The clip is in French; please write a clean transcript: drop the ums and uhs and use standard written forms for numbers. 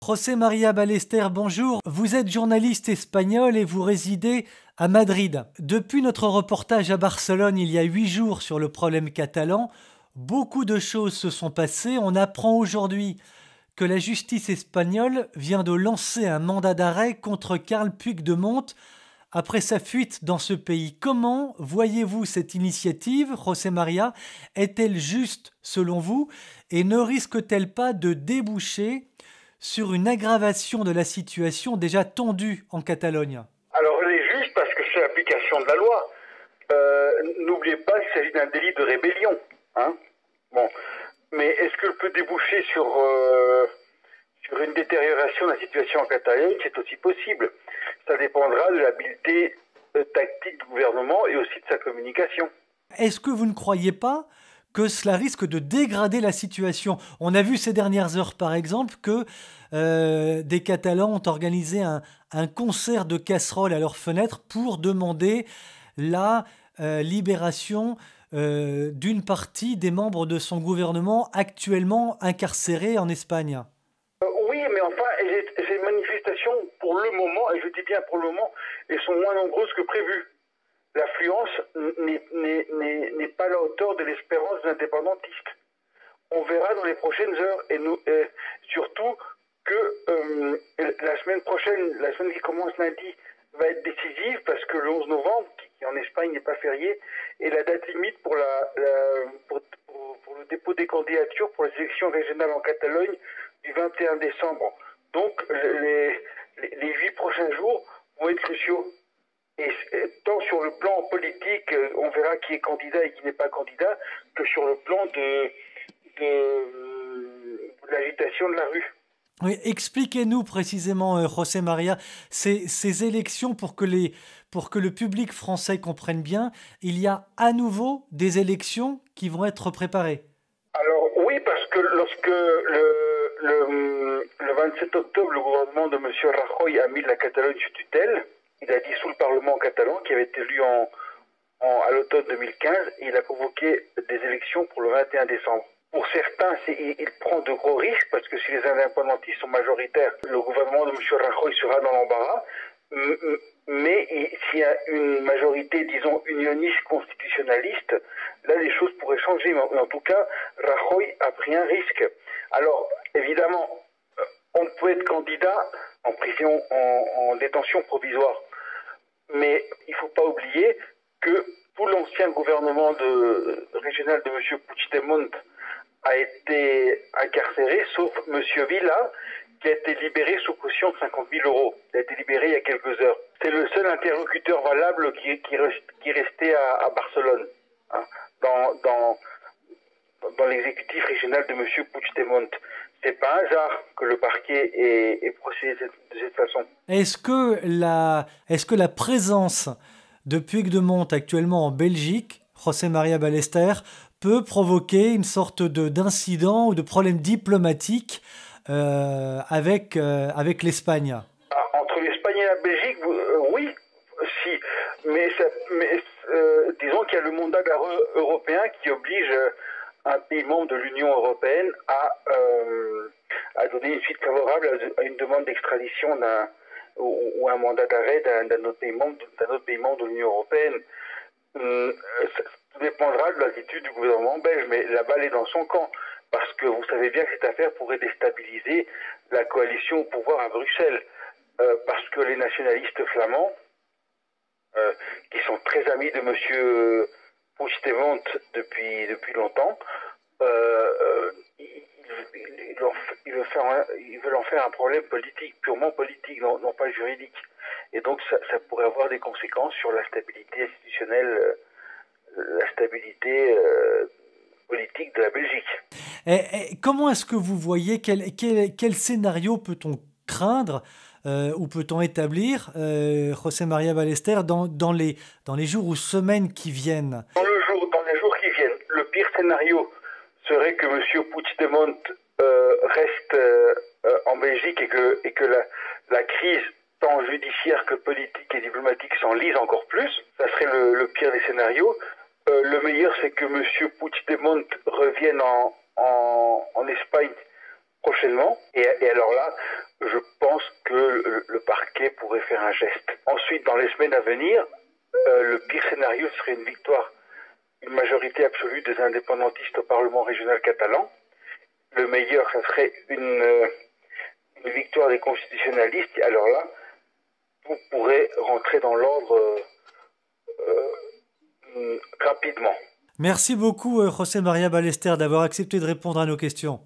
José María Ballester, bonjour. Vous êtes journaliste espagnol et vous résidez à Madrid. Depuis notre reportage à Barcelone il y a 8 jours sur le problème catalan, beaucoup de choses se sont passées. On apprend aujourd'hui que la justice espagnole vient de lancer un mandat d'arrêt contre Carles Puigdemont après sa fuite dans ce pays. Comment voyez-vous cette initiative, José María? Est-elle juste selon vous et ne risque-t-elle pas de déboucher sur une aggravation de la situation déjà tendue en Catalogne? Alors elle est juste parce que c'est l'application de la loi. N'oubliez pas qu'il s'agit d'un délit de rébellion. Hein, bon. Mais est-ce qu'elle peut déboucher sur une détérioration de la situation en Catalogne? C'est aussi possible. Ça dépendra de l'habileté tactique du gouvernement et aussi de sa communication. Est-ce que vous ne croyez pas que cela risque de dégrader la situation? On a vu ces dernières heures, par exemple, que des Catalans ont organisé un concert de casseroles à leurs fenêtres pour demander la libération d'une partie des membres de son gouvernement actuellement incarcérés en Espagne. Oui, mais enfin, ces manifestations, pour le moment, et je dis bien pour le moment, elles sont moins nombreuses que prévu. L'affluence n'est pas à la hauteur de l'espérance des indépendantistes. On verra dans les prochaines heures, et surtout que la semaine prochaine, la semaine qui commence lundi, va être décisive parce que le 11 novembre, qui en Espagne n'est pas férié, est la date limite pour le dépôt des candidatures pour les élections régionales en Catalogne du 21 décembre. Donc les 8 prochains jours vont être cruciaux. Et tant sur le plan politique, on verra qui est candidat et qui n'est pas candidat, que sur le plan de l'agitation de la rue. Oui, expliquez-nous précisément, José María, ces élections pour que le public français comprenne bien. Il y a à nouveau des élections qui vont être préparées. Alors oui, parce que lorsque le 27 octobre, le gouvernement de M. Rajoy a mis la Catalogne sous tutelle, il a dissous le Parlement catalan qui avait été élu à l'automne 2015 et il a convoqué des élections pour le 21 décembre. Pour certains, il prend de gros risques parce que si les indépendantistes sont majoritaires, le gouvernement de M. Rajoy sera dans l'embarras. Mais s'il y a une majorité, disons, unioniste constitutionnaliste, là les choses pourraient changer. Mais en tout cas, Rajoy a pris un risque. Alors, évidemment, on peut être candidat en prison, en détention provisoire. Mais il ne faut pas oublier que tout l'ancien gouvernement régional de M. Puigdemont a été incarcéré, sauf M. Vila, qui a été libéré sous caution de 50 000 euros. Il a été libéré il y a quelques heures. C'est le seul interlocuteur valable qui restait à Barcelone, hein, dans l'exécutif régional de M. Puigdemont. C'est pas un hasard que le parquet ait procédé de cette façon. Est-ce que la présence de Puigdemont actuellement en Belgique, José María Ballester, peut provoquer une sorte d'incident ou de problème diplomatique avec l'Espagne? Entre l'Espagne et la Belgique, oui, si. Mais disons qu'il y a le mandat d'arrêt européen qui oblige un pays membre de l'Union européenne à donner une suite favorable à une demande d'extradition ou un mandat d'arrêt d'un autre pays membre de l'Union européenne. Tout dépendra de l'attitude du gouvernement belge, mais la balle est dans son camp. Parce que vous savez bien que cette affaire pourrait déstabiliser la coalition au pouvoir à Bruxelles. Parce que les nationalistes flamands, qui sont très amis de M. Puigdemont depuis longtemps, ils veulent en faire un problème politique, purement politique, non pas juridique. Et donc ça pourrait avoir des conséquences sur la stabilité institutionnelle, la stabilité politique de la Belgique. Et comment est-ce que vous voyez, quel scénario peut-on craindre ou peut-on établir, José María Ballester, dans les jours ou semaines qui viennent? Dans les jours qui viennent, le pire scénario serait que M. Puigdemont reste en Belgique et que la crise tant judiciaire que politique et diplomatique s'enlise encore plus. Ça serait le pire des scénarios. Le meilleur, c'est que M. Puigdemont revienne en Espagne prochainement. Et alors là, je pense que le parquet pourrait faire un geste. Ensuite, dans les semaines à venir, le pire scénario serait une majorité absolue des indépendantistes au Parlement régional catalan. Le meilleur, ça serait une victoire des constitutionnalistes. Et alors là, tout pourrait rentrer dans l'ordre rapidement. Merci beaucoup, José María Ballester, d'avoir accepté de répondre à nos questions.